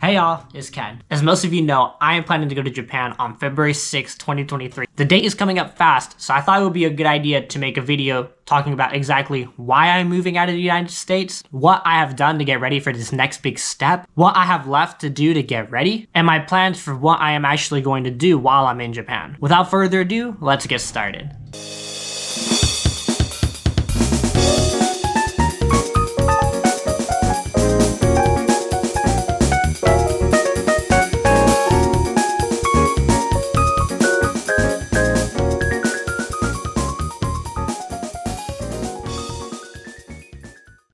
Hey y'all, it's Ken. As most of you know, I am planning to go to Japan on February 6, 2023. The date is coming up fast, so I thought it would be a good idea to make a video talking about exactly why I'm moving out of the United States, what I have done to get ready for this next big step, what I have left to do to get ready, and my plans for what I am actually going to do while I'm in Japan. Without further ado, let's get started.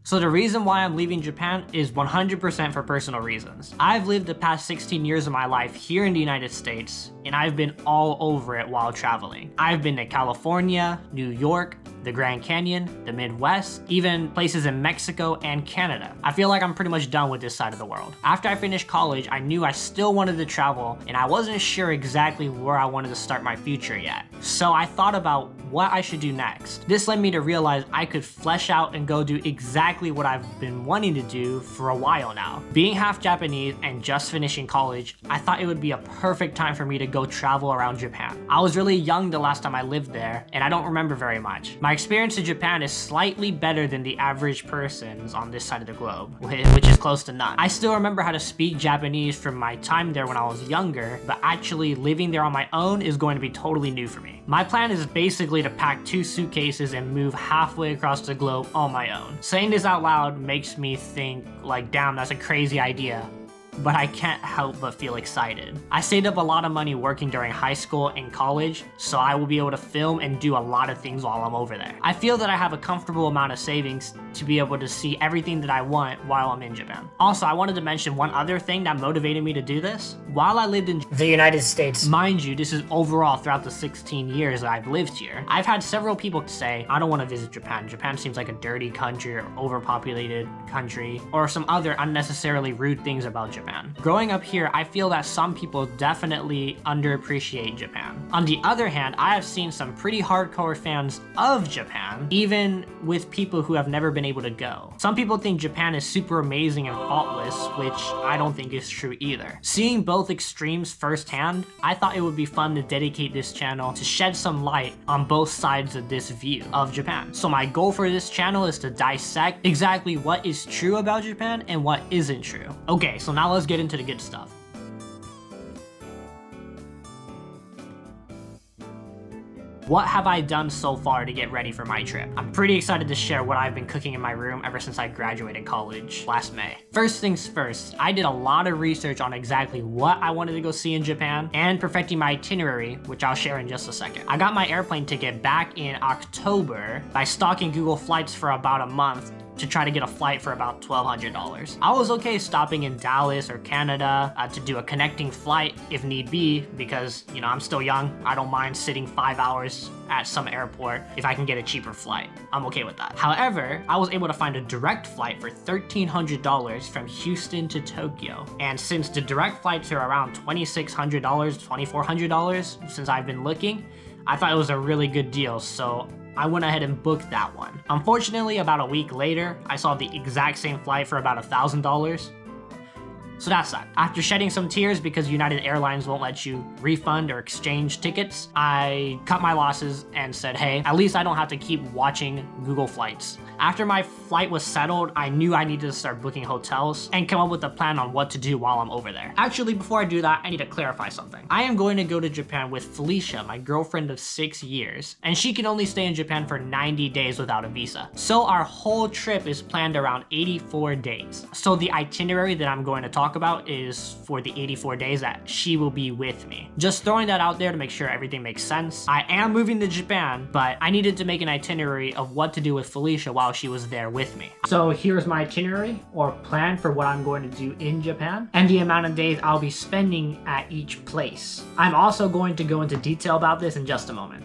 So the reason why I'm leaving Japan is 100% for personal reasons. I've lived the past 16 years of my life here in the United States, and I've been all over it while traveling. I've been to California, New York, the Grand Canyon, the Midwest, even places in Mexico and Canada. I feel like I'm pretty much done with this side of the world. After I finished college, I knew I still wanted to travel, and I wasn't sure exactly where I wanted to start my future yet. So I thought about what I should do next. This led me to realize I could flesh out and go do exactly what I've been wanting to do for a while now. Being half Japanese and just finishing college, I thought it would be a perfect time for me to go travel around Japan. I was really young the last time I lived there, and I don't remember very much. My experience in Japan is slightly better than the average person's on this side of the globe, which is close to none. I still remember how to speak Japanese from my time there when I was younger, but actually living there on my own is going to be totally new for me. My plan is basically to pack 2 suitcases and move halfway across the globe on my own. Saying this out loud makes me think like, damn, that's a crazy idea. But I can't help but feel excited. I saved up a lot of money working during high school and college, so I will be able to film and do a lot of things while I'm over there. I feel that I have a comfortable amount of savings to be able to see everything that I want while I'm in Japan. Also, I wanted to mention one other thing that motivated me to do this. While I lived in the United States, mind you, this is overall throughout the 16 years that I've lived here, I've had several people say, I don't want to visit Japan. Japan seems like a dirty country or overpopulated country, or some other unnecessarily rude things about Japan. Growing up here, I feel that some people definitely underappreciate Japan. On the other hand, I have seen some pretty hardcore fans of Japan, even with people who have never been able to go. Some people think Japan is super amazing and faultless, which I don't think is true either. Seeing both extremes firsthand, I thought it would be fun to dedicate this channel to shed some light on both sides of this view of Japan. So my goal for this channel is to dissect exactly what is true about Japan and what isn't true. Okay, so now let's get into the good stuff. What have I done so far to get ready for my trip? I'm pretty excited to share what I've been cooking in my room ever since I graduated college last May. First things first, I did a lot of research on exactly what I wanted to go see in Japan and perfecting my itinerary, which I'll share in just a second. I got my airplane ticket back in October by stalking Google Flights for about a month to try to get a flight for about $1,200. I was okay stopping in Dallas or Canada to do a connecting flight if need be, because, you know, I'm still young. I don't mind sitting 5 hours at some airport if I can get a cheaper flight. I'm okay with that. However, I was able to find a direct flight for $1,300 from Houston to Tokyo. And since the direct flights are around $2,600, $2,400 since I've been looking, I thought it was a really good deal, so I went ahead and booked that one. Unfortunately, about a week later, I saw the exact same flight for about $1,000. So that's that. After shedding some tears because United Airlines won't let you refund or exchange tickets, I cut my losses and said, hey, at least I don't have to keep watching Google Flights. After my flight was settled, I knew I needed to start booking hotels and come up with a plan on what to do while I'm over there. Actually, before I do that, I need to clarify something. I am going to go to Japan with Felicia, my girlfriend of 6 years, and she can only stay in Japan for 90 days without a visa. So our whole trip is planned around 84 days. So the itinerary that I'm going to talk about is for the 84 days that she will be with me. Just throwing that out there to make sure everything makes sense. I am moving to Japan, but I needed to make an itinerary of what to do with Felicia while she was there with me. So here's my itinerary or plan for what I'm going to do in Japan and the amount of days I'll be spending at each place. I'm also going to go into detail about this in just a moment.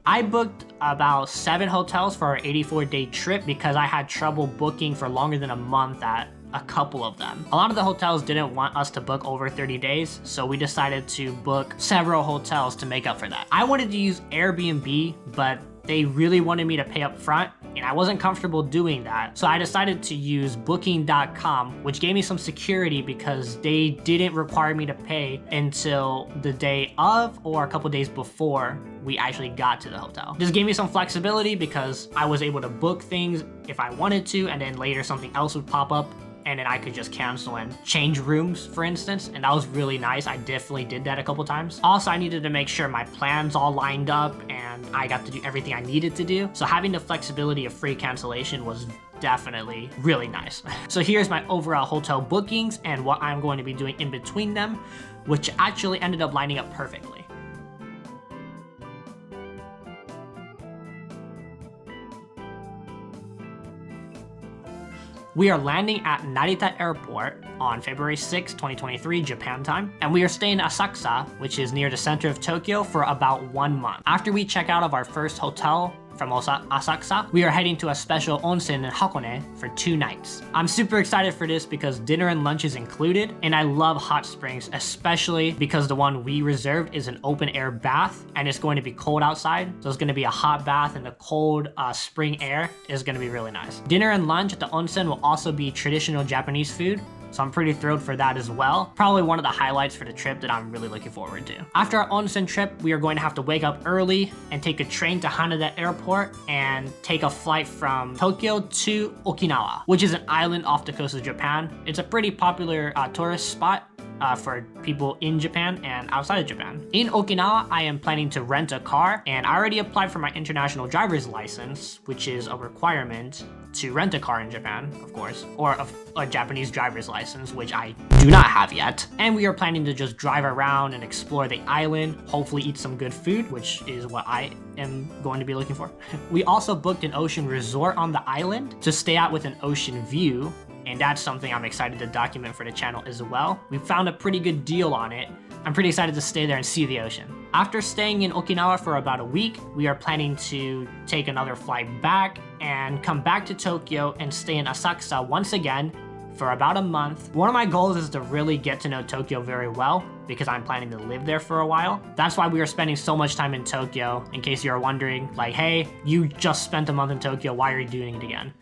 I booked about 7 hotels for our 84-day trip because I had trouble booking for longer than a month at a couple of them. A lot of the hotels didn't want us to book over 30 days, so we decided to book several hotels to make up for that. I wanted to use Airbnb, but they really wanted me to pay up front, and I wasn't comfortable doing that. So I decided to use booking.com, which gave me some security because they didn't require me to pay until the day of or a couple days before we actually got to the hotel. This gave me some flexibility because I was able to book things if I wanted to, and then later something else would pop up and then I could just cancel and change rooms, for instance, and that was really nice. I definitely did that a couple times. Also, I needed to make sure my plans all lined up and I got to do everything I needed to do. So having the flexibility of free cancellation was definitely really nice. So here's my overall hotel bookings and what I'm going to be doing in between them, which actually ended up lining up perfectly. We are landing at Narita Airport on February 6, 2023, Japan time, and we are staying in Asakusa, which is near the center of Tokyo, for about 1 month. After we check out of our first hotel from Asakusa, we are heading to a special onsen in Hakone for 2 nights. I'm super excited for this because dinner and lunch is included, and I love hot springs, especially because the one we reserved is an open air bath, and it's going to be cold outside, so it's going to be a hot bath, and the cold spring air is going to be really nice. Dinner and lunch at the onsen will also be traditional Japanese food, so I'm pretty thrilled for that as well. Probably one of the highlights for the trip that I'm really looking forward to. After our onsen trip, we are going to have to wake up early and take a train to Haneda Airport and take a flight from Tokyo to Okinawa, which is an island off the coast of Japan. It's a pretty popular tourist spot for people in Japan and outside of Japan. In Okinawa, I am planning to rent a car, and I already applied for my international driver's license, which is a requirement to rent a car in Japan, of course, or a Japanese driver's license, which I do not have yet. And we are planning to just drive around and explore the island, hopefully eat some good food, which is what I am going to be looking for. We also booked an ocean resort on the island to stay out with an ocean view, and that's something I'm excited to document for the channel as well. We found a pretty good deal on it. I'm pretty excited to stay there and see the ocean. After staying in Okinawa for about a week, we are planning to take another flight back and come back to Tokyo and stay in Asakusa once again for about a month. One of my goals is to really get to know Tokyo very well because I'm planning to live there for a while. That's why we are spending so much time in Tokyo, in case you're wondering, like, hey, you just spent a month in Tokyo, why are you doing it again?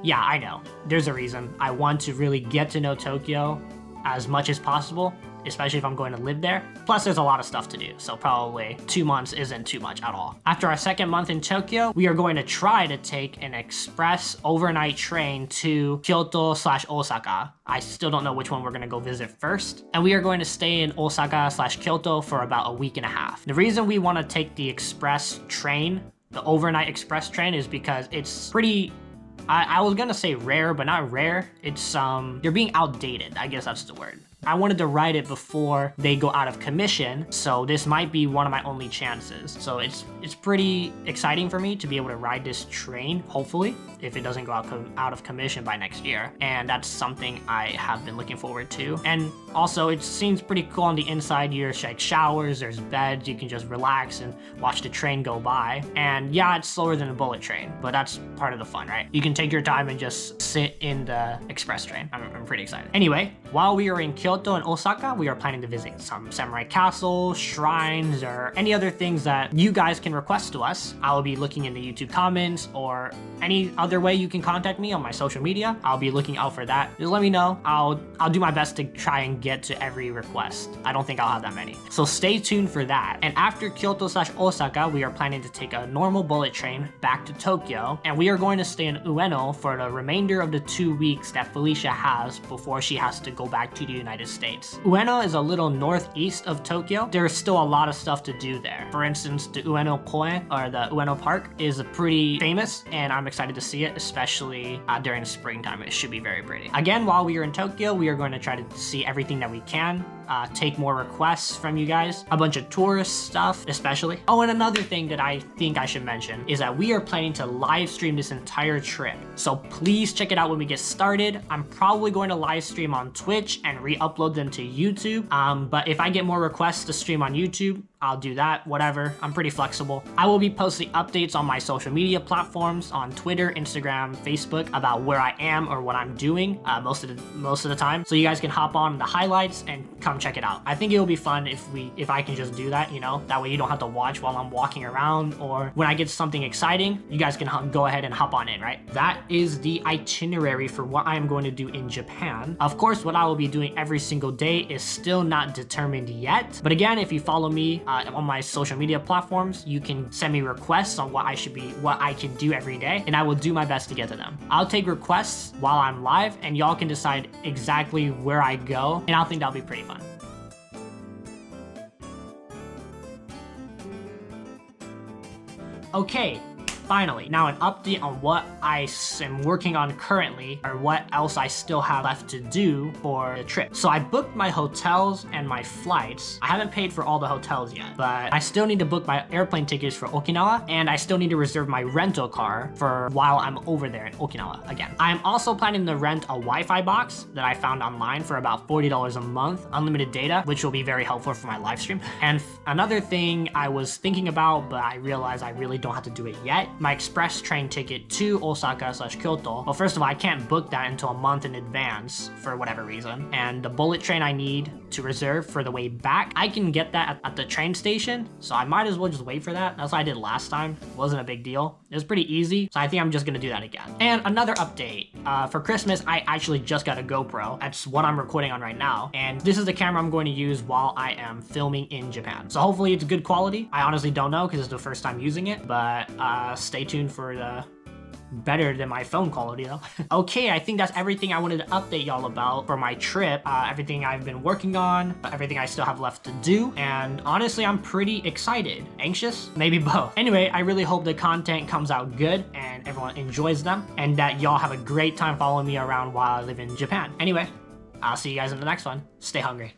Yeah, I know. There's a reason. I want to really get to know Tokyo as much as possible, especially if I'm going to live there. Plus, there's a lot of stuff to do, so probably 2 months isn't too much at all. After our second month in Tokyo, we are going to try to take an express overnight train to Kyoto/Osaka. I still don't know which one we're gonna go visit first. And we are going to stay in Osaka/Kyoto for about a week and a half. The reason we want to take the express train, the overnight express train, is because it's pretty, I was gonna say rare, but not rare. It's, they're being outdated. I guess that's the word. I wanted to ride it before they go out of commission, so this might be one of my only chances. So it's pretty exciting for me to be able to ride this train, hopefully, if it doesn't go out of commission by next year. And that's something I have been looking forward to. And also, it seems pretty cool on the inside. There's like showers, there's beds, you can just relax and watch the train go by. And yeah, it's slower than a bullet train, but that's part of the fun, right? You can take your time and just sit in the express train. I'm pretty excited. Anyway, while we are in Kyoto and Osaka, we are planning to visit some samurai castles, shrines, or any other things that you guys can request to us. I will be looking in the YouTube comments or any other way you can contact me on my social media. I'll be looking out for that. Just let me know. I'll do my best to try and get to every request. I don't think I'll have that many. So stay tuned for that. And after Kyoto/Osaka, we are planning to take a normal bullet train back to Tokyo, and we are going to stay in Ueno for the remainder of the 2 weeks that Felicia has before she has to go back to the United States. Ueno is a little northeast of Tokyo. There's still a lot of stuff to do there. For instance, the Ueno Koen, or the Ueno Park, is pretty famous, and I'm excited to see it, especially during the springtime. It should be very pretty. Again, while we are in Tokyo, we are going to try to see everything that we can. Take more requests from you guys, a bunch of tourist stuff especially. Oh, and another thing that I think I should mention is that we are planning to live stream this entire trip, so please check it out when we get started. I'm probably going to live stream on Twitch and re-upload them to YouTube, but if I get more requests to stream on YouTube, I'll do that, whatever. I'm pretty flexible. I will be posting updates on my social media platforms on Twitter, Instagram, Facebook about where I am or what I'm doing most of the time. So you guys can hop on the highlights and come check it out. I think it'll be fun if I can just do that, you know? That way you don't have to watch while I'm walking around, or when I get something exciting, you guys can go ahead and hop on in, right? That is the itinerary for what I am going to do in Japan. Of course, what I will be doing every single day is still not determined yet. But again, if you follow me on my social media platforms, you can send me requests on what I can do every day, and I will do my best to get to them. I'll take requests while I'm live, and y'all can decide exactly where I go, and I think that'll be pretty fun. Okay, finally, now an update on what I am working on currently, or what else I still have left to do for the trip. So I booked my hotels and my flights. I haven't paid for all the hotels yet, but I still need to book my airplane tickets for Okinawa, and I still need to reserve my rental car for while I'm over there in Okinawa again. I'm also planning to rent a Wi-Fi box that I found online for about $40 a month, unlimited data, which will be very helpful for my live stream. And another thing I was thinking about, but I realized I really don't have to do it yet, my express train ticket to Osaka/Kyoto. Well, first of all, I can't book that until a month in advance for whatever reason. And the bullet train I need to reserve for the way back, I can get that at the train station. So I might as well just wait for that. That's what I did last time. It wasn't a big deal. It was pretty easy. So I think I'm just gonna do that again. And another update. For Christmas, I actually just got a GoPro. That's what I'm recording on right now. And this is the camera I'm going to use while I am filming in Japan. So hopefully it's good quality. I honestly don't know because it's the first time using it, but stay tuned for the better than my phone quality though. Okay, I think that's everything I wanted to update y'all about for my trip. Everything I've been working on, everything I still have left to do, and honestly, I'm pretty excited. Anxious? Maybe both. Anyway, I really hope the content comes out good and everyone enjoys them, and that y'all have a great time following me around while I live in Japan. Anyway, I'll see you guys in the next one. Stay hungry.